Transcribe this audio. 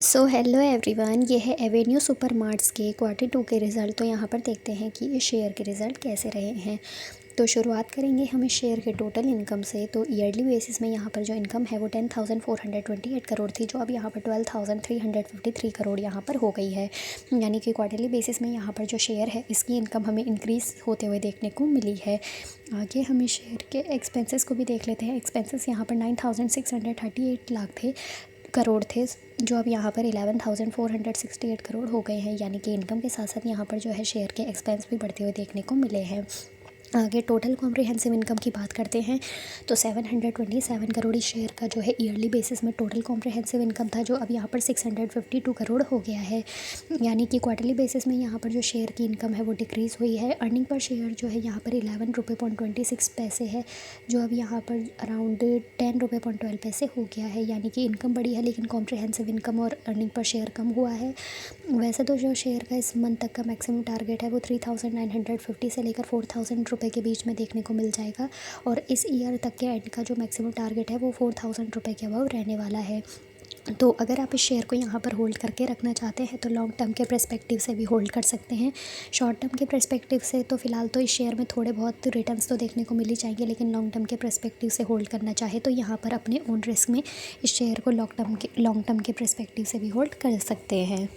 So hello everyone, ये है Avenue Supermarts के क्वार्टर 2 के रिज़ल्ट। तो यहाँ पर देखते हैं कि इस शेयर के रिज़ल्ट कैसे रहे हैं। तो शुरुआत करेंगे हम इस शेयर के टोटल इनकम से। तो ईयरली बेसिस में यहाँ पर जो इनकम है वो 10,428 करोड़ थी, जो अब यहाँ पर 12,353 करोड़ यहाँ पर हो गई है। यानी कि क्वार्टरली बेसिस में यहाँ पर जो शेयर है इसकी इनकम हमें इंक्रीज़ होते हुए देखने को मिली है। आगे हम इस शेयर के एक्सपेंसेस को भी देख लेते हैं। एक्सपेंसेस यहाँ पर 9,638 लाख थे करोड़ थे, जो अब यहाँ पर 11,468 करोड़ हो गए हैं। यानी कि इनकम के साथ साथ यहाँ पर जो है शेयर के एक्सपेंस भी बढ़ते हुए देखने को मिले हैं। आगे टोटल कॉम्प्रिहेंसिव इनकम की बात करते हैं तो 727 करोड़ इस शेयर का जो है ईयरली बेसिस में टोटल कॉम्प्रिहेंसिव इनकम था, जो अब यहाँ पर 652 करोड़ हो गया है। यानी कि क्वार्टरली बेसिस में यहाँ पर जो शेयर की इनकम है वो डिक्रीज़ हुई है। अर्निंग पर शेयर जो है यहाँ पर 11 रुपये 26 पैसे है, जो अब यहाँ पर अराउंड 10 रुपये 12 पैसे हो गया है। यानी कि इनकम बढ़ी है, लेकिन कॉम्प्रिहेंसिव इनकम और अर्निंग पर शेयर कम हुआ है। वैसे तो जो शेयर का इस मंथ तक का मैक्सिमम टारगेट है वो 3,950 से लेकर 4,000 रुपये के बीच में देखने को मिल जाएगा, और इस ईयर तक के एंड का जो मैक्सिमम टारगेट है वो 4,000 रुपये के अबव रहने वाला है। तो अगर आप इस शेयर को यहाँ पर होल्ड करके रखना चाहते हैं तो लॉन्ग टर्म के पर्सपेक्टिव से भी होल्ड कर सकते हैं। शॉर्ट टर्म के पर्सपेक्टिव से तो फ़िलहाल तो इस शेयर में थोड़े बहुत रिटर्न्स तो देखने को मिल ही जाएंगे, लेकिन लॉन्ग टर्म के पर्सपेक्टिव से होल्ड करना चाहे तो यहाँ पर अपने ओन रिस्क में इस शेयर को लॉन्ग टर्म के पर्सपेक्टिव से भी होल्ड कर सकते हैं।